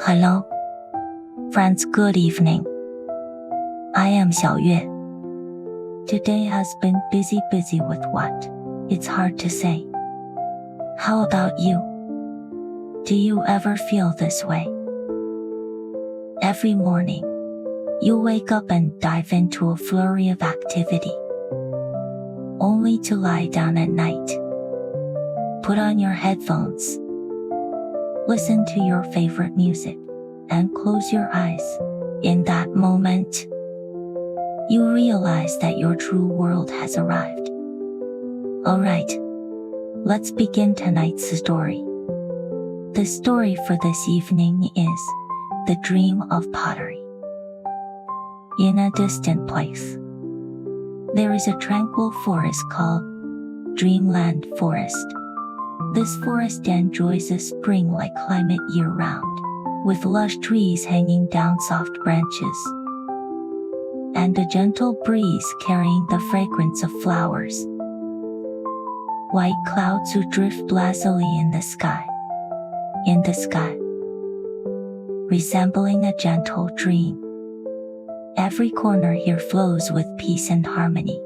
Hello, friends, good evening. I am Xiaoyue. Today has been busy with what? It's hard to say. How about you? Do you ever feel this way? Every morning, you wake up and dive into a flurry of activity, only to lie down at night. Put on your headphones, listen to your favorite music, and close your eyes. In that moment, you realize that your true world has arrived. Alright, let's begin tonight's story. The story for this evening is The Dream of Pottery. In a distant place, there is a tranquil forest called Dreamland Forest. This forest enjoys a spring-like climate year-round, with lush trees hanging down soft branches, and a gentle breeze carrying the fragrance of flowers. White clouds would drift lazily in the sky, resembling a gentle dream. Every corner here flows with peace and harmony.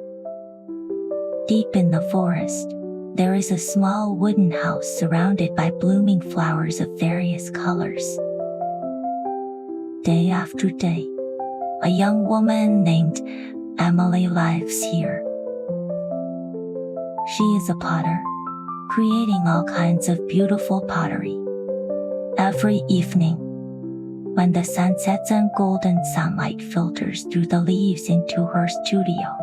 Deep in the forest, there is a small wooden house surrounded by blooming flowers of various colors. Day after day, a young woman named Emily lives here. She is a potter, creating all kinds of beautiful pottery. Every evening, when the sun sets and golden sunlight filters through the leaves into her studio,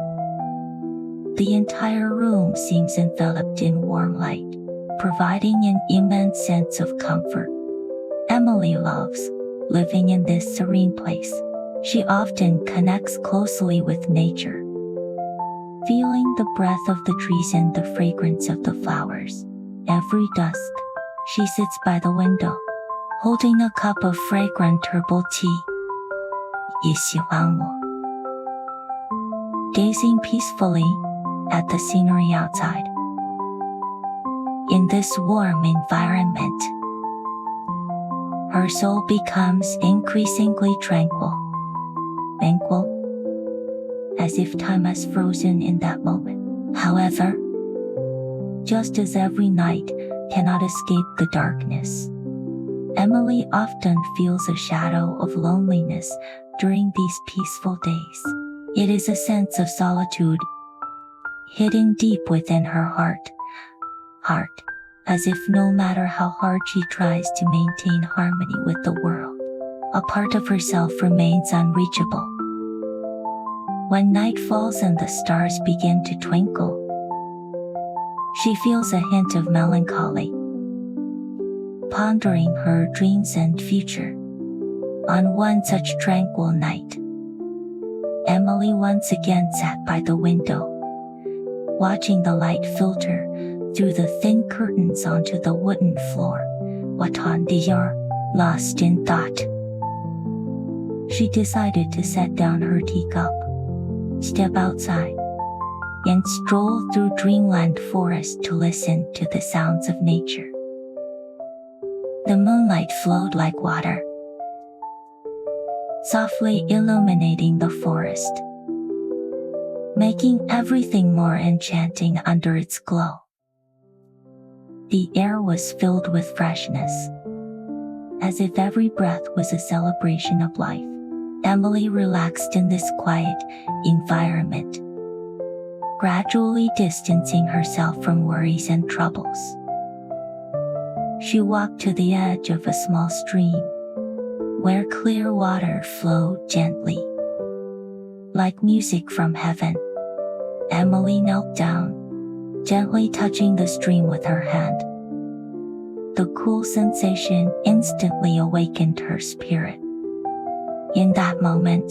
the entire room seems enveloped in warm light, providing an immense sense of comfort. Emily loves living in this serene place. She often connects closely with nature, feeling the breath of the trees and the fragrance of the flowers. Every dusk, she sits by the window, holding a cup of fragrant herbal tea. 也喜欢我. Gazing peacefully at the scenery outside. In this warm environment, her soul becomes increasingly tranquil, as if time has frozen in that moment. However, just as every night cannot escape the darkness, Emily often feels a shadow of loneliness during these peaceful days. It is a sense of solitude hidden deep within her heart, as if no matter how hard she tries to maintain harmony with the world, a part of herself remains unreachable. When night falls and the stars begin to twinkle, she feels a hint of melancholy, pondering her dreams and future. On one such tranquil night, Emily once again sat by the window, watching the light filter through the thin curtains onto the wooden floor. Lost in thought, she decided to set down her teacup, step outside, and stroll through Dreamland Forest to listen to the sounds of nature. The moonlight flowed like water, softly illuminating the forest, making everything more enchanting under its glow. The air was filled with freshness, as if every breath was a celebration of life. Emily relaxed in this quiet environment, gradually distancing herself from worries and troubles. She walked to the edge of a small stream, where clear water flowed gently, like music from heaven. Emily knelt down, gently touching the stream with her hand. The cool sensation instantly awakened her spirit. In that moment,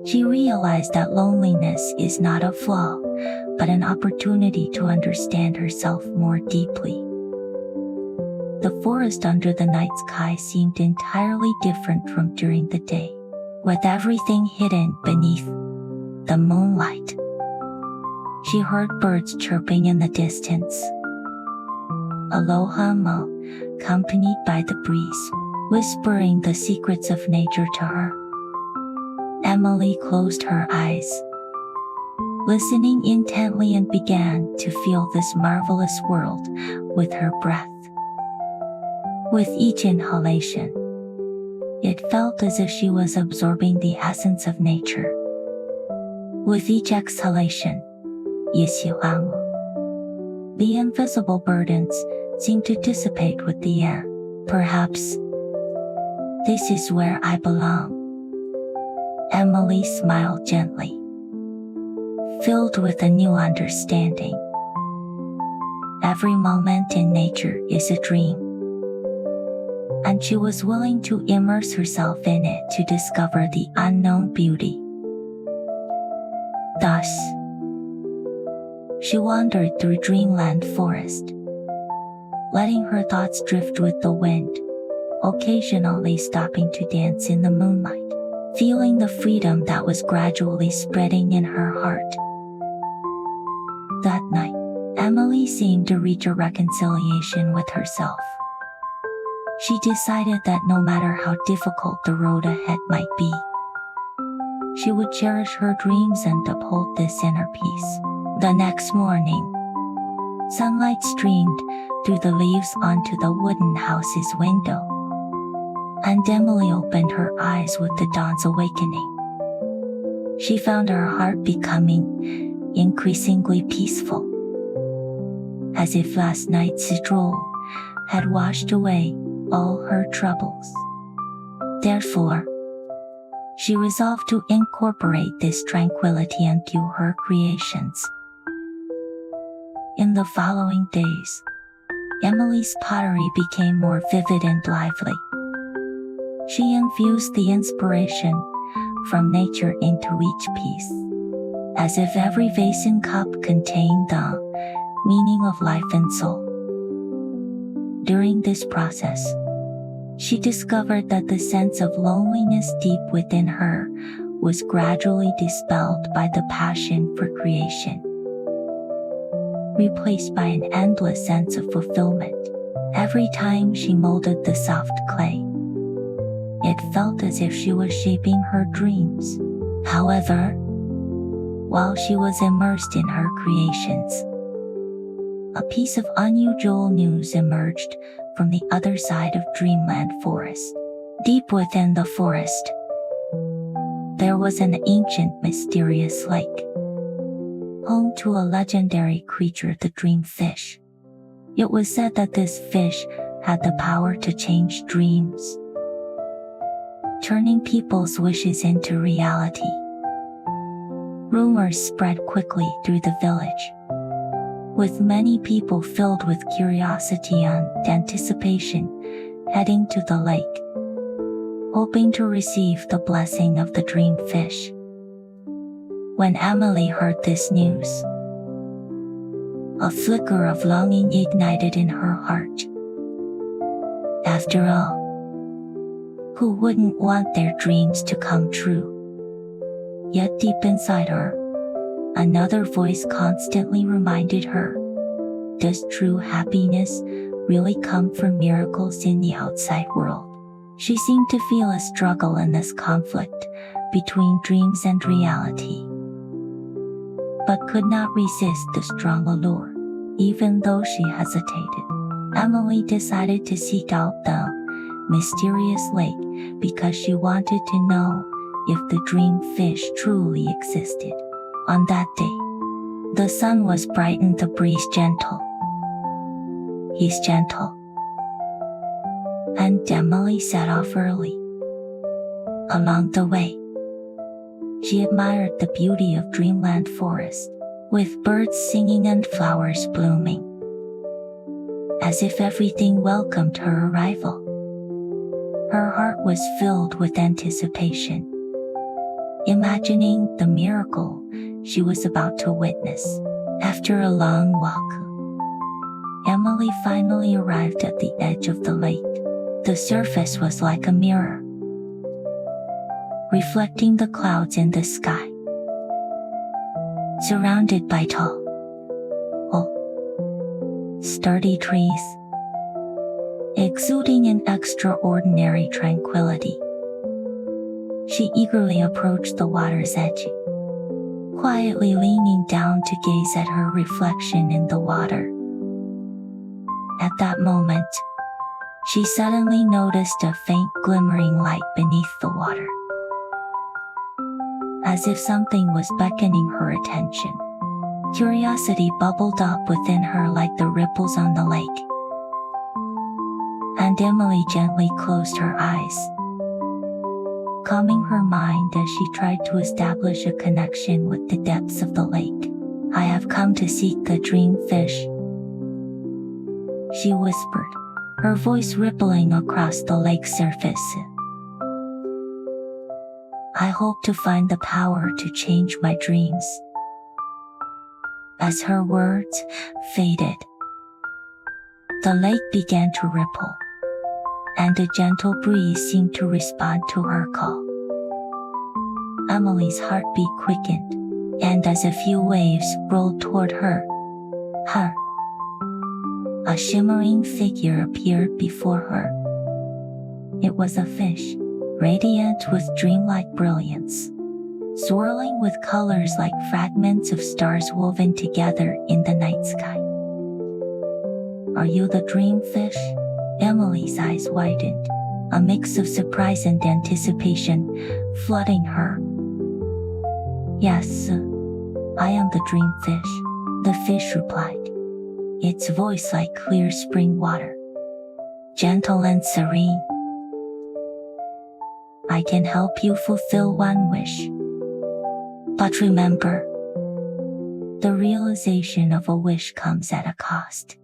she realized that loneliness is not a flaw, but an opportunity to understand herself more deeply. The forest under the night sky seemed entirely different from during the day, with everything hidden beneath the moonlight. She heard birds chirping in the distance, a low hum accompanied by the breeze, whispering the secrets of nature to her. Emily closed her eyes, listening intently, and began to feel this marvelous world with her breath. With each inhalation, it felt as if she was absorbing the essence of nature. With each exhalation, 也喜欢我. The invisible burdens seemed to dissipate with the air. Perhaps this is where I belong. Emily smiled gently, filled with a new understanding. Every moment in nature is a dream, and she was willing to immerse herself in it to discover the unknown beauty. Thus, she wandered through Dreamland forest, letting her thoughts drift with the wind, occasionally stopping to dance in the moonlight, feeling the freedom that was gradually spreading in her heart. That night, Emily seemed to reach a reconciliation with herself. She decided that no matter how difficult the road ahead might be, she would cherish her dreams and uphold this inner peace. The next morning, sunlight streamed through the leaves onto the wooden house's window, and Emily opened her eyes with the dawn's awakening. She found her heart becoming increasingly peaceful, as if last night's stroll had washed away all her troubles. Therefore, she resolved to incorporate this tranquility into her creations. In the following days, Emily's pottery became more vivid and lively. She infused the inspiration from nature into each piece, as if every vase and cup contained the meaning of life and soul. During this process, she discovered that the sense of loneliness deep within her was gradually dispelled by the passion for creation, replaced by an endless sense of fulfillment. Every time she molded the soft clay, it felt as if she was shaping her dreams. However, while she was immersed in her creations, a piece of unusual news emerged from the other side of Dreamland Forest. Deep within the forest, there was an ancient, mysterious lake, home to a legendary creature, the dream fish. It was said that this fish had the power to change dreams, turning people's wishes into reality. Rumors spread quickly through the village, with many people filled with curiosity and anticipation heading to the lake, hoping to receive the blessing of the dream fish. When Emily heard this news, a flicker of longing ignited in her heart. After all, who wouldn't want their dreams to come true? Yet deep inside her, another voice constantly reminded her, does true happiness really come from miracles in the outside world? She seemed to feel a struggle in this conflict between dreams and reality, but could not resist the strong allure. Even though she hesitated, Emily decided to seek out the mysterious lake because she wanted to know if the dream fish truly existed. On that day, the sun was bright and the breeze gentle. He's gentle. And Emily set off early. Along the way, she admired the beauty of Dreamland Forest, with birds singing and flowers blooming, as if everything welcomed her arrival. Her heart was filled with anticipation, imagining the miracle she was about to witness. After a long walk, Emily finally arrived at the edge of the lake. The surface was like a mirror, reflecting the clouds in the sky. Surrounded by tall, sturdy trees, exuding an extraordinary tranquility. She eagerly approached the water's edge, quietly leaning down to gaze at her reflection in the water. At that moment, she suddenly noticed a faint glimmering light beneath the water. As if something was beckoning her attention, curiosity bubbled up within her like the ripples on the lake. And Emily gently closed her eyes, calming her mind as she tried to establish a connection with the depths of the lake. "I have come to seek the dream fish," she whispered, her voice rippling across the lake's surface. "I hope to find the power to change my dreams." As her words faded, the lake began to ripple, and a gentle breeze seemed to respond to her call. Emily's heartbeat quickened, and as a few waves rolled toward her, a shimmering figure appeared before her. It was a fish, radiant with dreamlike brilliance, swirling with colors like fragments of stars woven together in the night sky. "Are you the dream fish?" Emily's eyes widened, a mix of surprise and anticipation flooding her. "Yes, I am the dream fish," the fish replied, its voice like clear spring water, gentle and serene. "I can help you fulfill one wish. But remember, the realization of a wish comes at a cost,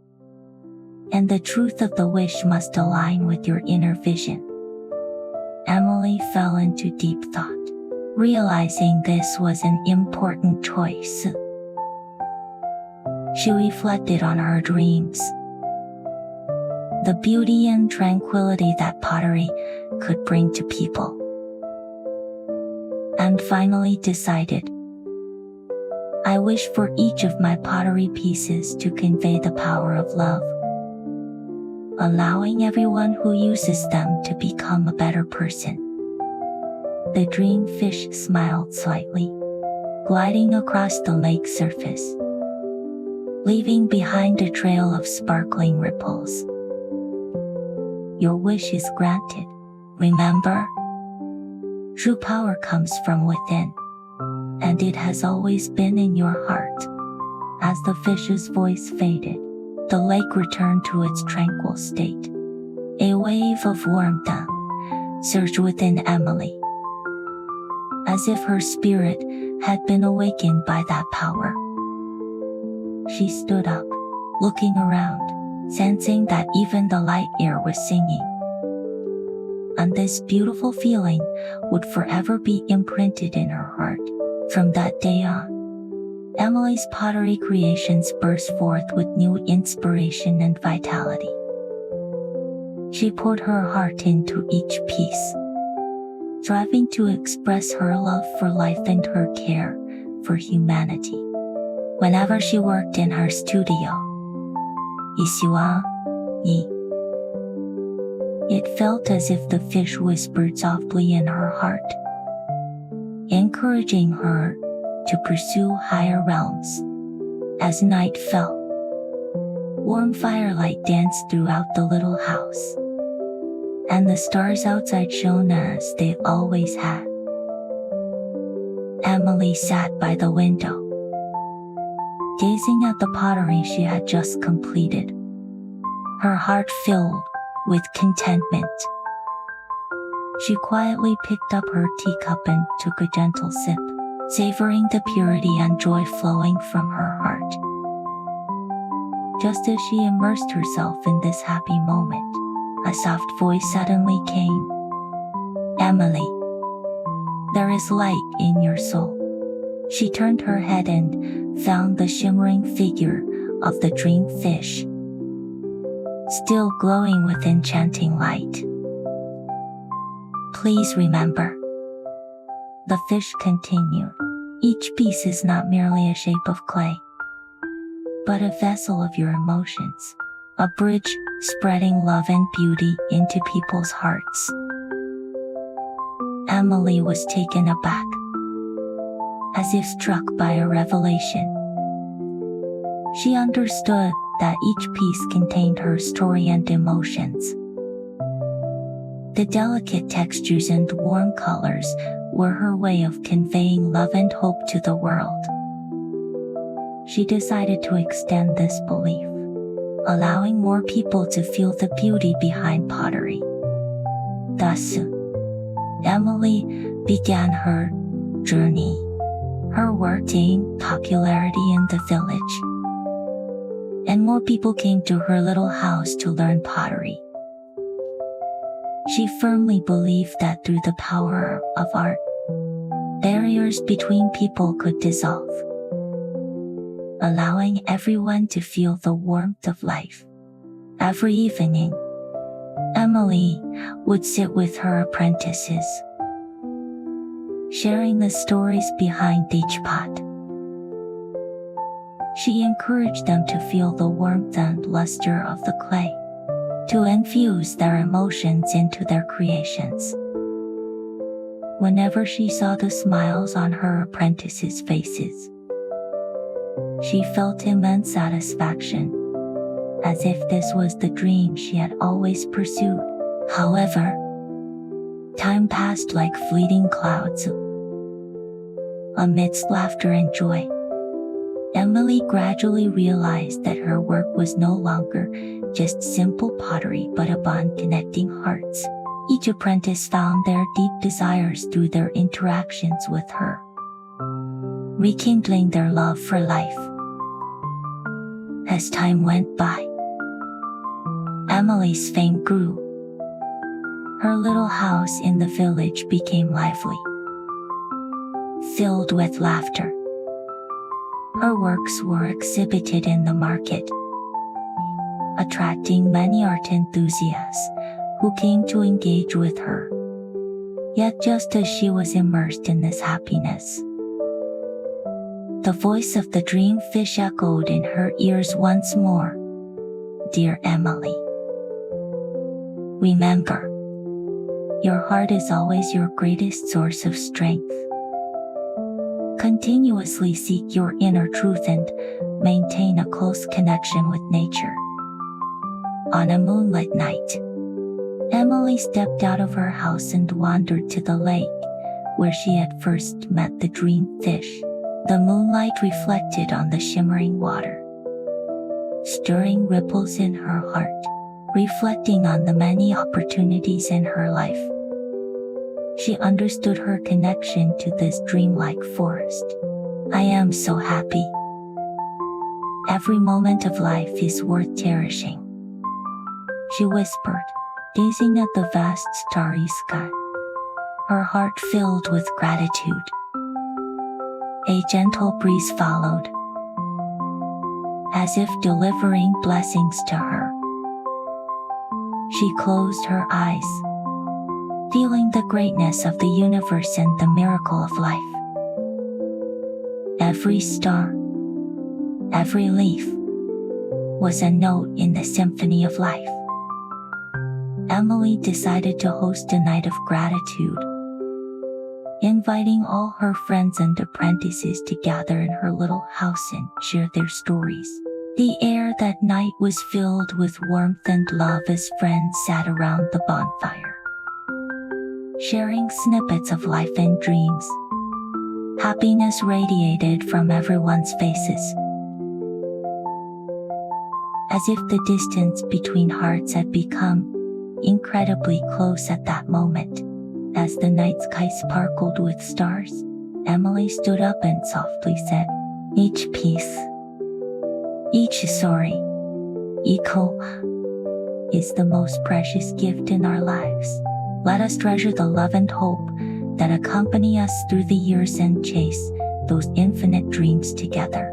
and the truth of the wish must align with your inner vision." Emily fell into deep thought, realizing this was an important choice. She reflected on her dreams, the beauty and tranquility that pottery could bring to people, and finally decided, "I wish for each of my pottery pieces to convey the power of love, allowing everyone who uses them to become a better person." The dream fish smiled slightly, gliding across the lake surface, leaving behind a trail of sparkling ripples. "Your wish is granted. Remember, true power comes from within, and it has always been in your heart." As the fish's voice faded, the lake returned to its tranquil state. A wave of warmth surged within Emily, as if her spirit had been awakened by that power. She stood up, looking around, sensing that even the light air was singing. And this beautiful feeling would forever be imprinted in her heart. From that day on, Emily's pottery creations burst forth with new inspiration and vitality. She poured her heart into each piece, striving to express her love for life and her care for humanity. Whenever she worked in her studio, it felt as if the fish whispered softly in her heart, encouraging her to pursue higher realms. As night fell, warm firelight danced throughout the little house, and the stars outside shone as they always had. Emily sat by the window, gazing at the pottery she had just completed, her heart filled with contentment. She quietly picked up her teacup and took a gentle sip, savoring the purity and joy flowing from her heart. Just as she immersed herself in this happy moment, a soft voice suddenly came. "Emily, there is light in your soul." She turned her head and found the shimmering figure of the dream fish, still glowing with enchanting light. "Please remember," the fish continued, "each piece is not merely a shape of clay, but a vessel of your emotions, a bridge spreading love and beauty into people's hearts. Emily was taken aback, as if struck by a revelation. She understood that each piece contained her story and emotions. The delicate textures and warm colors were her way of conveying love and hope to the world. She decided to extend this belief, allowing more people to feel the beauty behind pottery. Thus, Emily began her journey. Her work gained popularity in the village, and more people came to her little house to learn pottery. She firmly believed that through the power of art, barriers between people could dissolve, allowing everyone to feel the warmth of life. Every evening, Emily would sit with her apprentices, sharing the stories behind each pot. She encouraged them to feel the warmth and luster of the clay, to infuse their emotions into their creations. Whenever she saw the smiles on her apprentices' faces, she felt immense satisfaction, as if this was the dream she had always pursued. However, time passed like fleeting clouds. Amidst laughter and joy, Emily gradually realized that her work was no longer just simple pottery but a bond connecting hearts. Each apprentice found their deep desires through their interactions with her, rekindling their love for life. As time went by, Emily's fame grew. Her little house in the village became lively, filled with laughter. Her works were exhibited in the market, attracting many art enthusiasts who came to engage with her. Yet just as she was immersed in this happiness, the voice of the dream fish echoed in her ears once more. Dear Emily, remember, your heart is always your greatest source of strength. Continuously seek your inner truth and maintain a close connection with nature. On a moonlit night, Emily stepped out of her house and wandered to the lake, where she had first met the dream fish. The moonlight reflected on the shimmering water, stirring ripples in her heart, reflecting on the many opportunities in her life. She understood her connection to this dreamlike forest. I am so happy. Every moment of life is worth cherishing, she whispered, gazing at the vast starry sky, her heart filled with gratitude. A gentle breeze followed, as if delivering blessings to her. She closed her eyes, feeling the greatness of the universe and the miracle of life. Every star, every leaf, was a note in the symphony of life. Emily decided to host a night of gratitude, inviting all her friends and apprentices to gather in her little house and share their stories. The air that night was filled with warmth and love as friends sat around the bonfire, sharing snippets of life and dreams. Happiness radiated from everyone's faces, as if the distance between hearts had become incredibly close at that moment. As the night sky sparkled with stars, Emily stood up and softly said, Each piece, each story, echo, is the most precious gift in our lives. Let us treasure the love and hope that accompany us through the years and chase those infinite dreams together.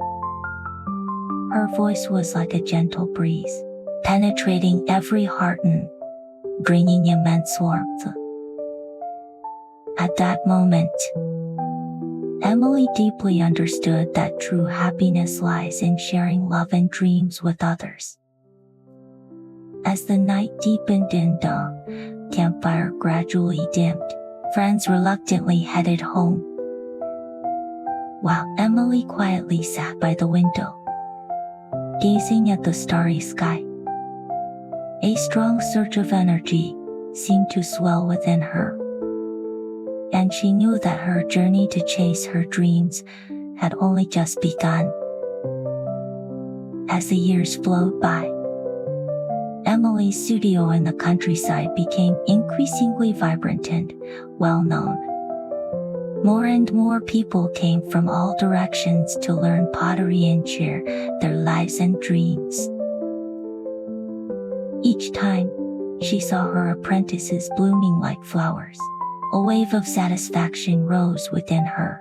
Her voice was like a gentle breeze, penetrating every heart and bringing immense warmth. At that moment, Emily deeply understood that true happiness lies in sharing love and dreams with others. As the night deepened and the campfire gradually dimmed, friends reluctantly headed home, while Emily quietly sat by the window, gazing at the starry sky. A strong surge of energy seemed to swell within her, and she knew that her journey to chase her dreams had only just begun. As the years flowed by, Emily's studio in the countryside became increasingly vibrant and well-known. More and more people came from all directions to learn pottery and share their lives and dreams. Each time, she saw her apprentices blooming like flowers. A wave of satisfaction rose within her.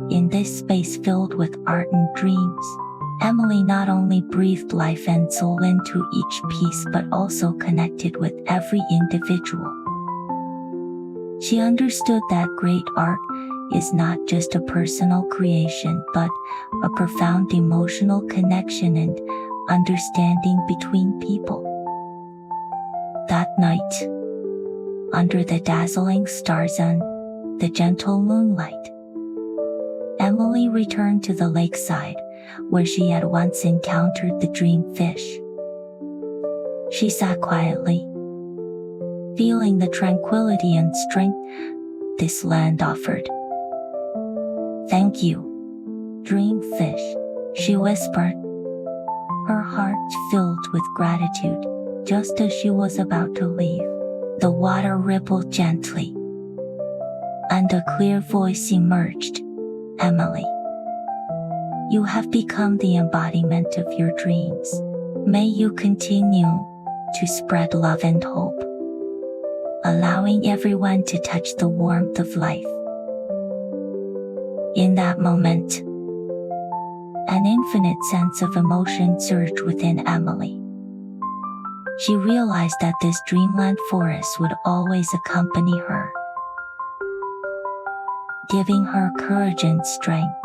In this space filled with art and dreams, Emily not only breathed life and soul into each piece but also connected with every individual. She understood that great art is not just a personal creation but a profound emotional connection and understanding between people. That night, under the dazzling stars and the gentle moonlight, Emily returned to the lakeside where she had once encountered the dream fish. She sat quietly, feeling the tranquility and strength this land offered. "Thank you, dream fish," she whispered, her heart filled with gratitude. Just as she was about to leave, the water rippled gently, and a clear voice emerged. "Emily, you have become the embodiment of your dreams. May you continue to spread love and hope, allowing everyone to touch the warmth of life." In that moment, an infinite sense of emotion surged within Emily. She realized that this dreamland forest would always accompany her, giving her courage and strength,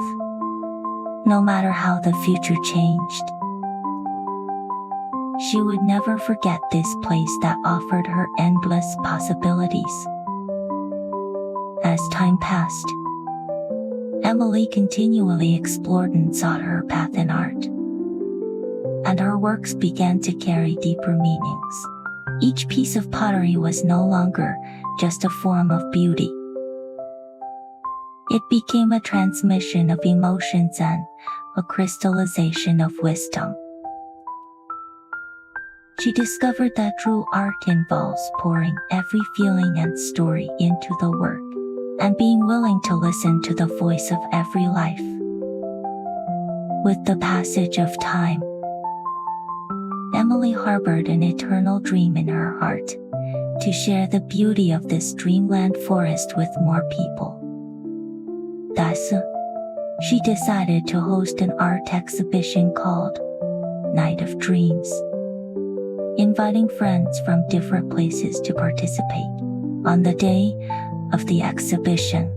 no matter how the future changed. She would never forget this place that offered her endless possibilities. As time passed, Emily continually explored and sought her path in art, and her works began to carry deeper meanings. Each piece of pottery was no longer just a form of beauty. It became a transmission of emotions and a crystallization of wisdom. She discovered that true art involves pouring every feeling and story into the work, and being willing to listen to the voice of every life. With the passage of time, Emily harbored an eternal dream in her heart to share the beauty of this dreamland forest with more people. Thus, she decided to host an art exhibition called Night of Dreams, inviting friends from different places to participate. On the day of the exhibition,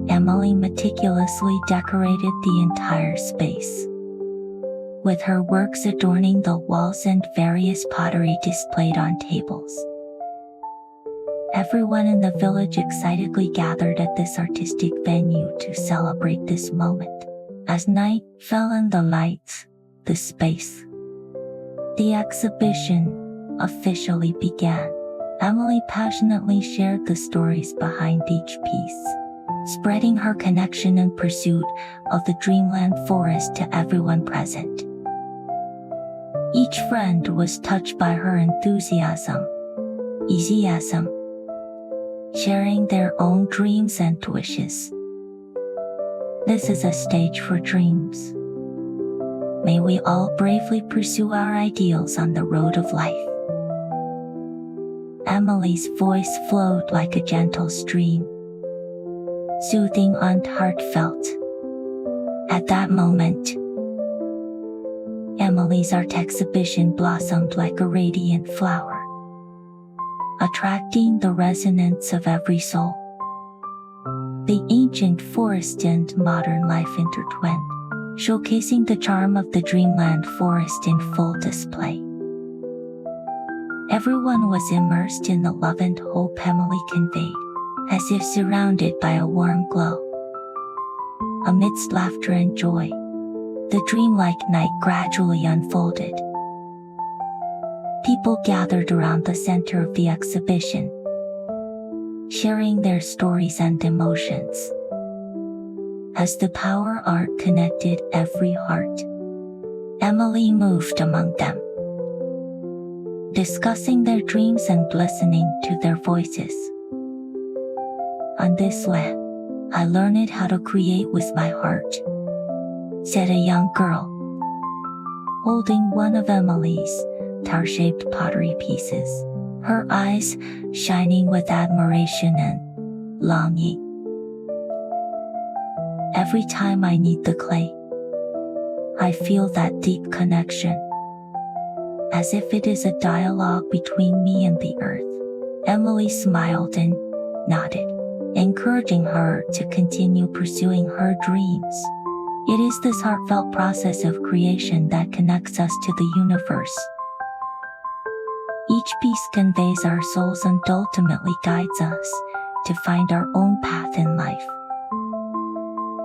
Emily meticulously decorated the entire space, with her works adorning the walls and various pottery displayed on tables. Everyone in the village excitedly gathered at this artistic venue to celebrate this moment. As night fell on the lights, the space, the exhibition officially began. Emily passionately shared the stories behind each piece, spreading her connection and pursuit of the dreamland forest to everyone present. Each friend was touched by her enthusiasm, sharing their own dreams and wishes. This is a stage for dreams. May we all bravely pursue our ideals on the road of life. Emily's voice flowed like a gentle stream, soothing and heartfelt. At that moment, Emily's art exhibition blossomed like a radiant flower, attracting the resonance of every soul. The ancient forest and modern life intertwined, showcasing the charm of the Dreamland forest in full display. Everyone was immersed in the love and hope Emily conveyed, as if surrounded by a warm glow. Amidst laughter and joy, the dreamlike night gradually unfolded. People gathered around the center of the exhibition, sharing their stories and emotions. As the power art connected every heart, Emily moved among them, discussing their dreams and listening to their voices. On this way, I learned how to create with my heart, said a young girl, holding one of Emily's tower-shaped pottery pieces, her eyes shining with admiration and longing. Every time I knead the clay, I feel that deep connection, as if it is a dialogue between me and the earth. Emily smiled and nodded, encouraging her to continue pursuing her dreams. It is this heartfelt process of creation that connects us to the universe. Each piece conveys our souls and ultimately guides us to find our own path in life.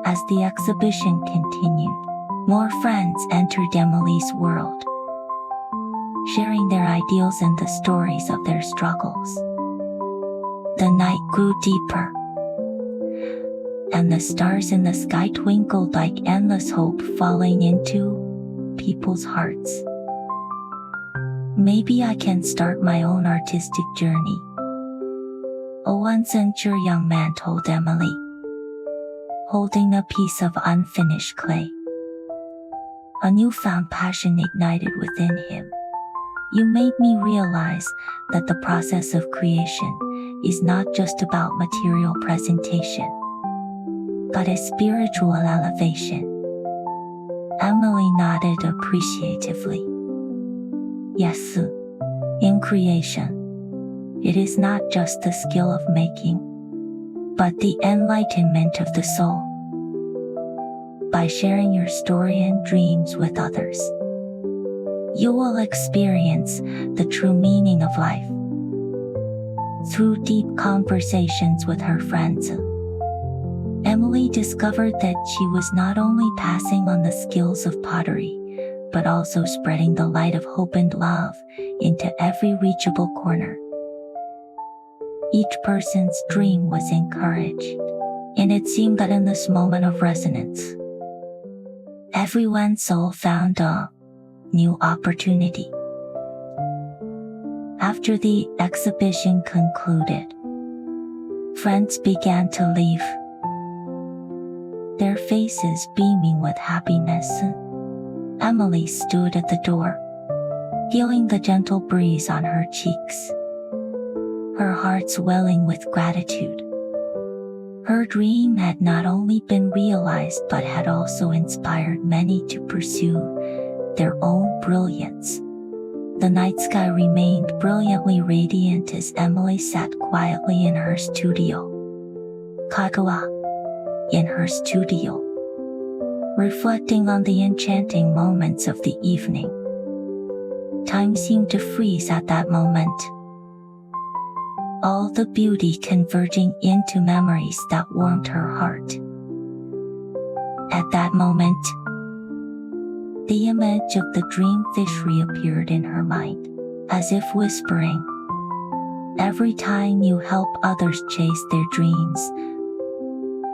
As the exhibition continued, more friends entered Emily's world, sharing their ideals and the stories of their struggles. The night grew deeper, and the stars in the sky twinkled like endless hope falling into people's hearts. Maybe I can start my own artistic journey, a once unsure young man told Emily, holding a piece of unfinished clay. A newfound passion ignited within him. You made me realize that the process of creation is not just about material presentation, but a spiritual elevation. Emily nodded appreciatively. Yes, in creation, it is not just the skill of making, but the enlightenment of the soul. By sharing your story and dreams with others, you will experience the true meaning of life. Through deep conversations with her friends, Emily discovered that she was not only passing on the skills of pottery, but also spreading the light of hope and love into every reachable corner. Each person's dream was encouraged, and it seemed that in this moment of resonance, everyone's soul found a new opportunity. After the exhibition concluded, friends began to leave, their faces beaming with happiness. Emily stood at the door, feeling the gentle breeze on her cheeks, her heart swelling with gratitude. Her dream had not only been realized but had also inspired many to pursue their own brilliance. The night sky remained brilliantly radiant as Emily sat quietly in her studio, Kagawa, in her studio, reflecting on the enchanting moments of the evening. Time seemed to freeze at that moment, all the beauty converging into memories that warmed her heart. At that moment, the image of the dream fish reappeared in her mind, as if whispering, "Every time you help others chase their dreams,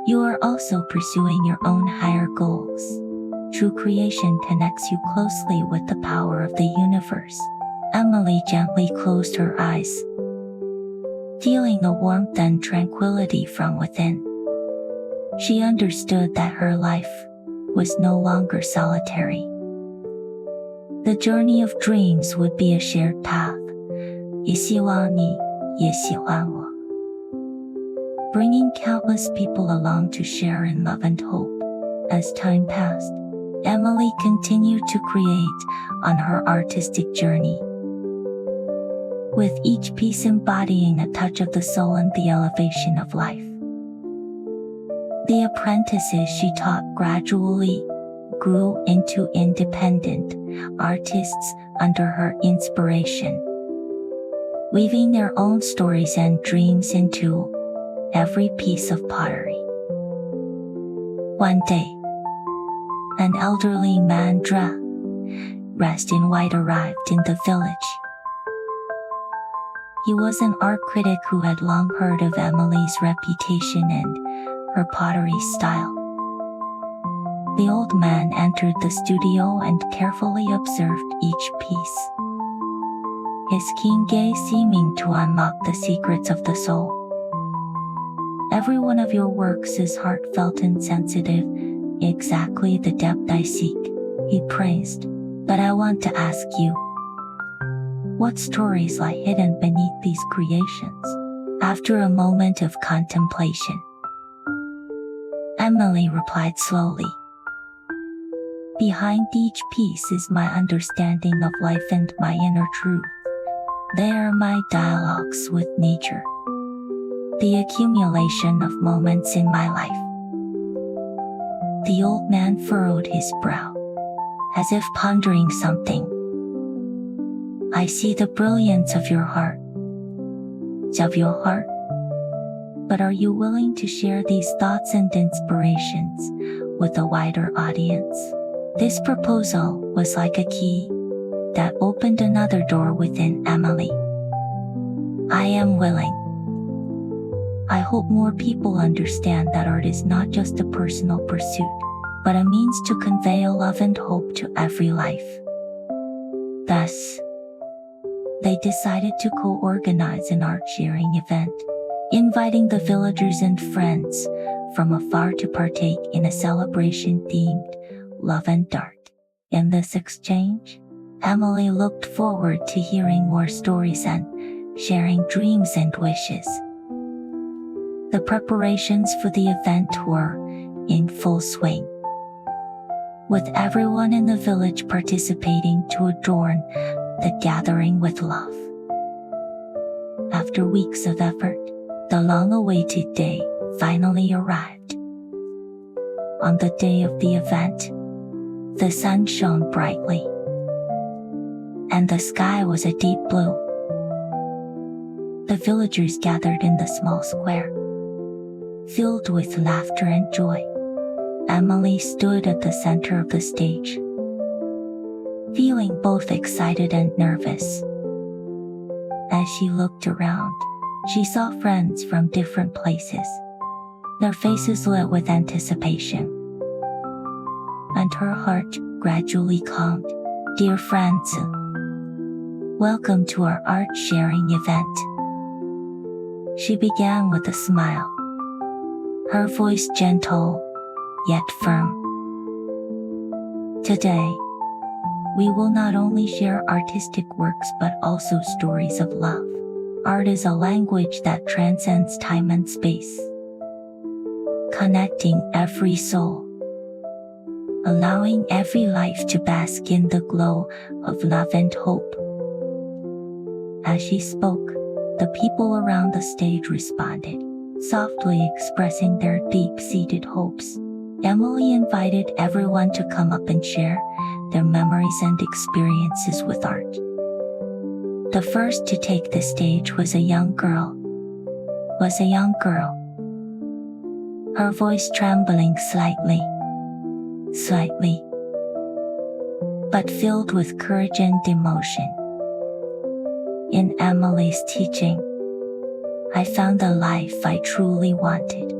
you are also pursuing your own higher goals." True creation connects you closely with the power of the universe. Emily gently closed her eyes, feeling the warmth and tranquility from within. She understood that her life was no longer solitary. The journey of dreams would be a shared path. 也希望你也喜欢我. Bringing countless people along to share in love and hope. As time passed, Emily continued to create on her artistic journey, with each piece embodying a touch of the soul and the elevation of life. The apprentices she taught gradually grew into independent artists under her inspiration, weaving their own stories and dreams into every piece of pottery. One day, an elderly man dressed in white arrived in the village. He was an art critic who had long heard of Emily's reputation and her pottery style. The old man entered the studio and carefully observed each piece, his keen gaze seeming to unlock the secrets of the soul. Every one of your works is heartfelt and sensitive, exactly the depth I seek, he praised. But I want to ask you, what stories lie hidden beneath these creations? After a moment of contemplation, Emily replied slowly, behind each piece is my understanding of life and my inner truth. They are my dialogues with nature, the accumulation of moments in my life. The old man furrowed his brow, as if pondering something. I see the brilliance of your heart. But are you willing to share these thoughts and inspirations with a wider audience? This proposal was like a key that opened another door within Emily. I am willing. I hope more people understand that art is not just a personal pursuit, but a means to convey a love and hope to every life. Thus, they decided to co-organize an art-sharing event, inviting the villagers and friends from afar to partake in a celebration themed love and art. In this exchange, Emily looked forward to hearing more stories and sharing dreams and wishes. The preparations for the event were in full swing, with everyone in the village participating to adorn the gathering with love. After weeks of effort, the long-awaited day finally arrived. On the day of the event, the sun shone brightly, and the sky was a deep blue. The villagers gathered in the small square, filled with laughter and joy. Emily stood at the center of the stage, feeling both excited and nervous. As she looked around, she saw friends from different places, their faces lit with anticipation. And her heart gradually calmed. Dear friends, welcome to our art-sharing event. She began with a smile, her voice gentle yet firm. Today, we will not only share artistic works but also stories of love. Art is a language that transcends time and space, connecting every soul, allowing every life to bask in the glow of love and hope. As she spoke, the people around the stage responded, softly expressing their deep-seated hopes. Emily invited everyone to come up and share their memories and experiences with art. The first to take the stage was a young girl. Her voice trembling slightly, but filled with courage and emotion. In Emily's teaching, I found the life I truly wanted.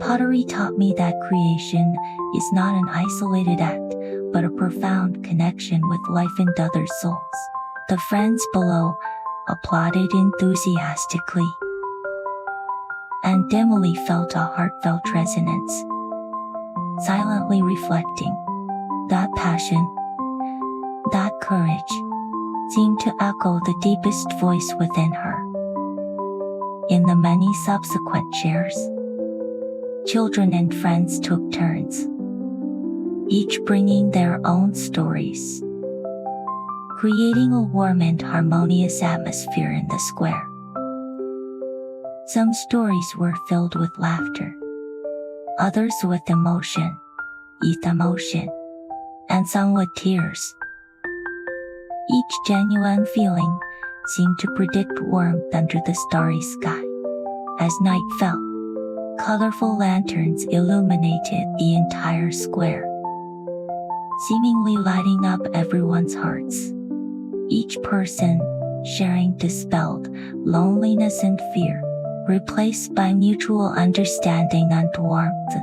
Pottery taught me that creation is not an isolated act, but a profound connection with life and other souls. The friends below applauded enthusiastically, and Emily felt a heartfelt resonance, silently reflecting. That passion, that courage, seemed to echo the deepest voice within her. In the many subsequent shares, children and friends took turns, each bringing their own stories, creating a warm and harmonious atmosphere in the square. Some stories were filled with laughter, others with emotion, with emotion, and some with tears. Each genuine feeling seemed to predict warmth under the starry sky. As night fell, colorful lanterns illuminated the entire square, seemingly lighting up everyone's hearts. Each person sharing dispelled loneliness and fear, replaced by mutual understanding and warmth.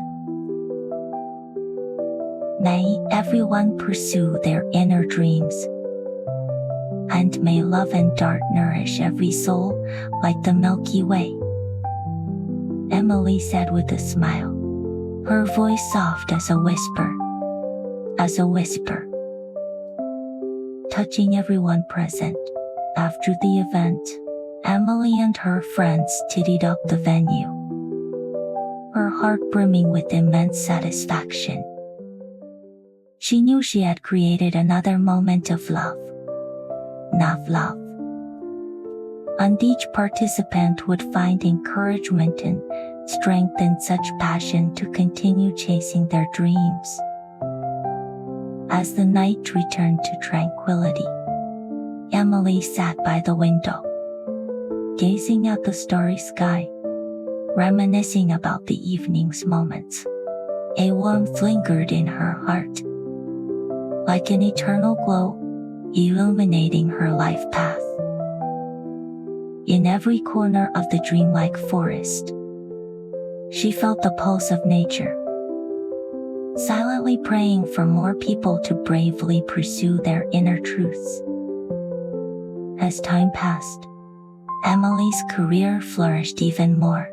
May everyone pursue their inner dreams, and may love and art nourish every soul like the Milky Way, Emily said with a smile, her voice soft as a whisper, touching everyone present. After the event, Emily and her friends tidied up the venue, her heart brimming with immense satisfaction. She knew she had created another moment of love. And each participant would find encouragement and strength in such passion to continue chasing their dreams. As the night returned to tranquility, Emily sat by the window, gazing at the starry sky, reminiscing about the evening's moments. A warmth lingered in her heart, like an eternal glow, illuminating her life path. In every corner of the dreamlike forest, she felt the pulse of nature, silently praying for more people to bravely pursue their inner truths. As time passed, Emily's career flourished even more.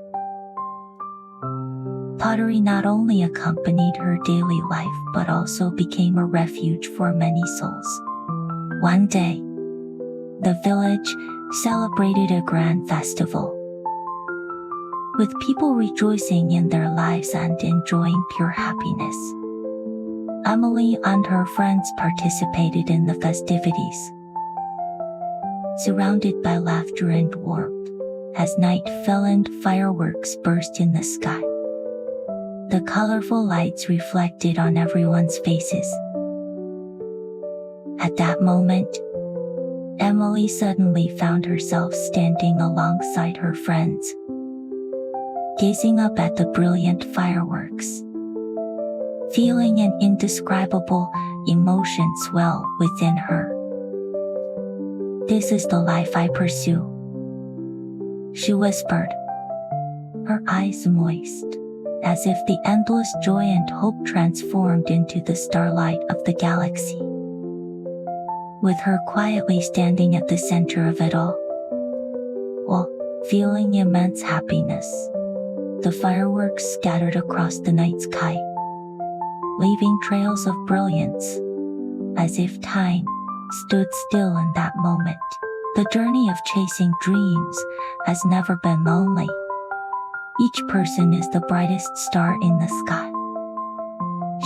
Pottery not only accompanied her daily life but also became a refuge for many souls. One day, the village celebrated a grand festival, with people rejoicing in their lives and enjoying pure happiness. Emily and her friends participated in the festivities, surrounded by laughter and warmth. As night fell and fireworks burst in the sky, the colorful lights reflected on everyone's faces. At that moment, Emily suddenly found herself standing alongside her friends, gazing up at the brilliant fireworks, feeling an indescribable emotion swell within her. "This is the life I pursue," she whispered, her eyes moist, as if the endless joy and hope transformed into the starlight of the galaxy. With her quietly standing at the center of it all, while feeling immense happiness, the fireworks scattered across the night sky, leaving trails of brilliance, as if time stood still in that moment. The journey of chasing dreams has never been lonely. Each person is the brightest star in the sky,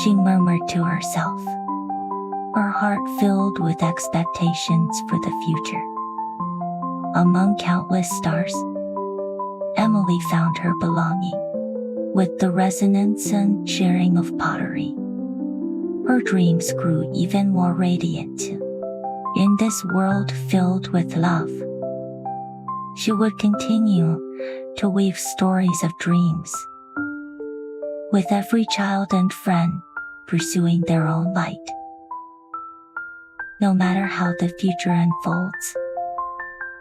she murmured to herself, her heart filled with expectations for the future. Among countless stars, Emily found her belonging. With the resonance and sharing of pottery, her dreams grew even more radiant. In this world filled with love, she would continue to weave stories of dreams, with every child and friend pursuing their own light. No matter how the future unfolds,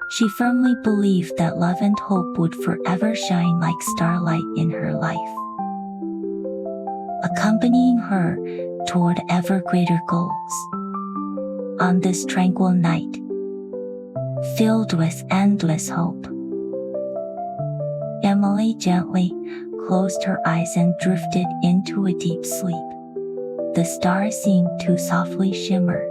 she firmly believed that love and hope would forever shine like starlight in her life, accompanying her toward ever greater goals. On this tranquil night, filled with endless hope, Emily gently closed her eyes and drifted into a deep sleep. The stars seemed to softly shimmer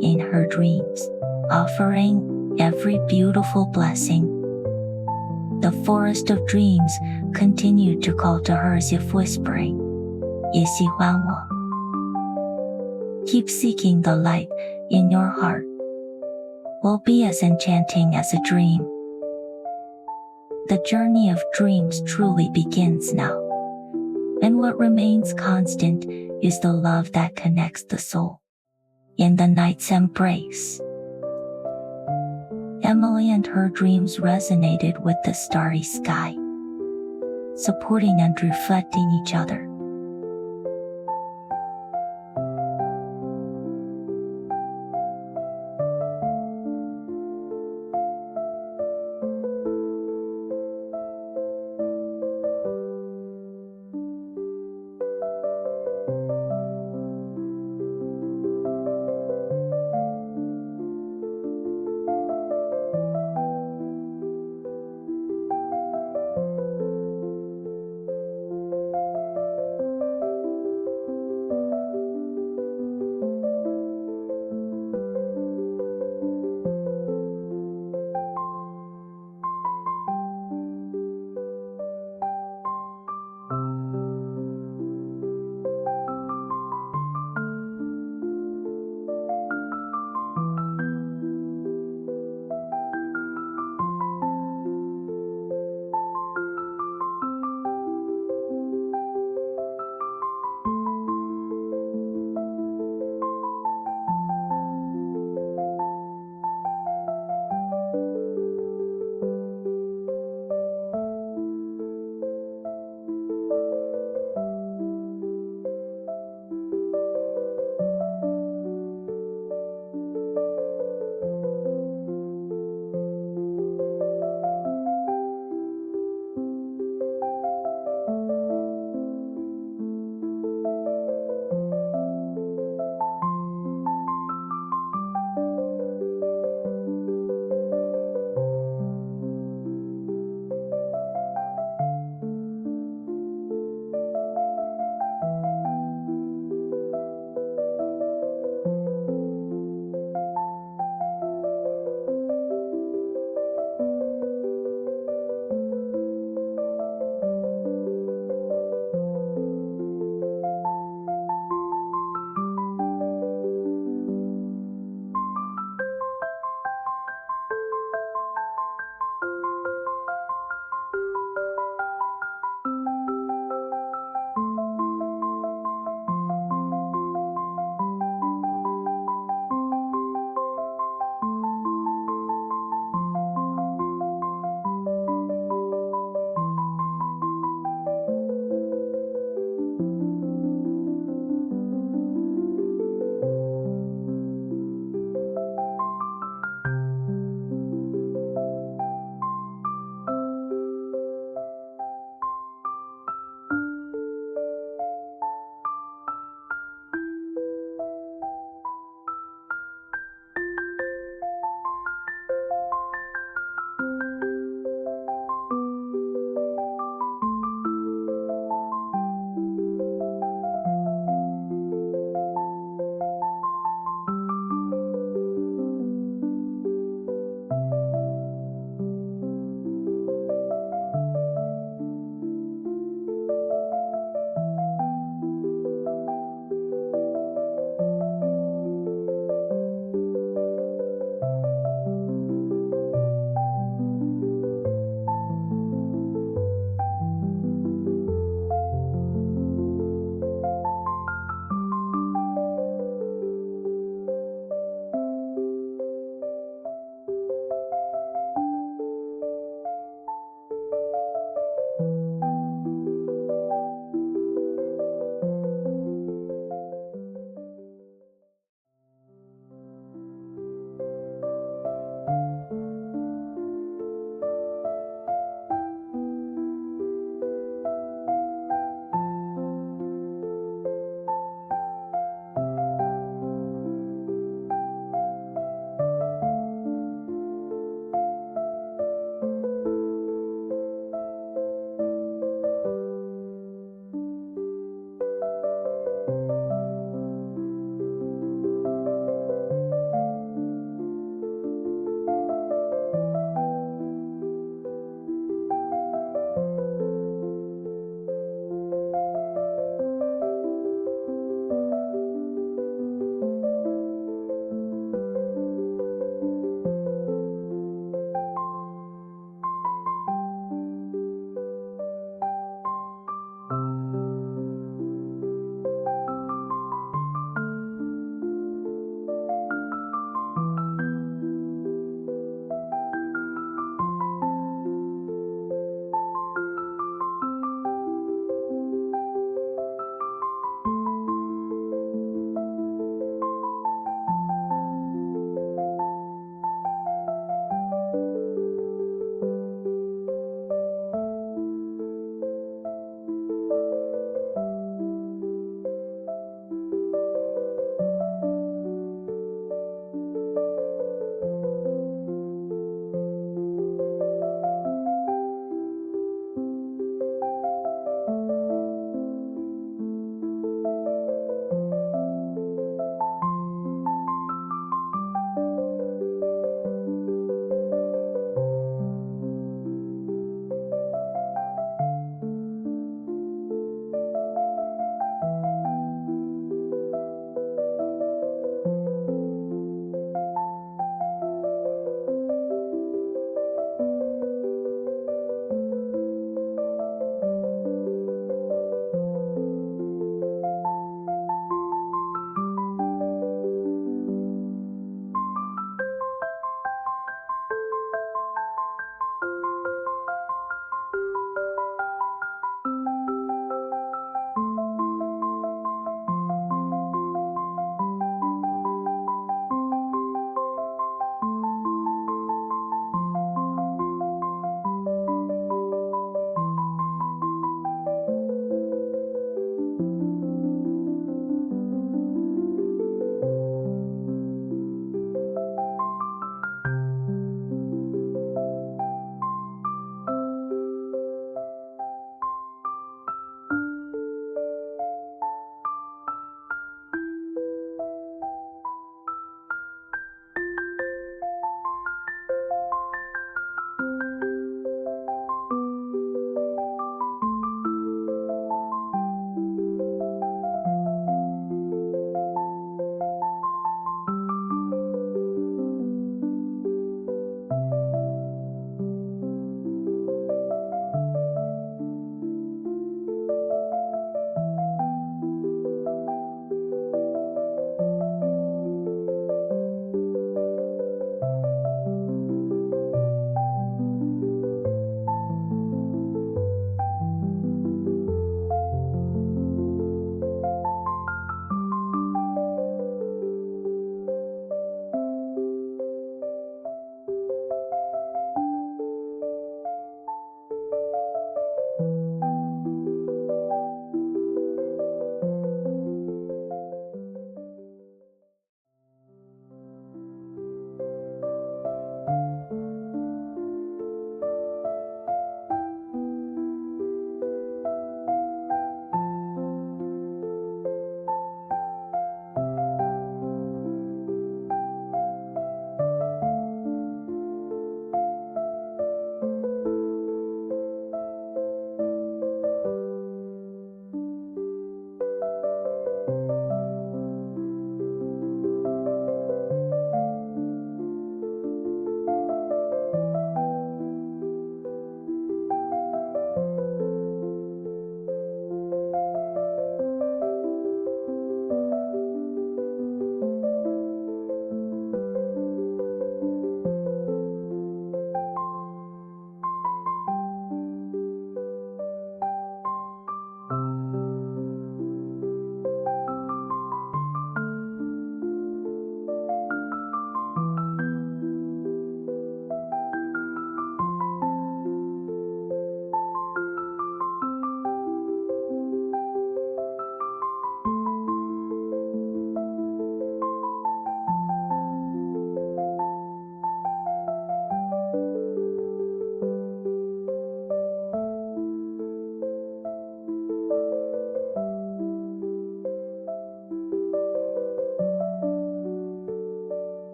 in her dreams, offering every beautiful blessing. The forest of dreams continued to call to her as if whispering, "也喜欢我." Keep seeking the light in your heart. Will be as enchanting as a dream. The journey of dreams truly begins now. And what remains constant is the love that connects the soul. In the night's embrace, Emily and her dreams resonated with the starry sky, supporting and reflecting each other.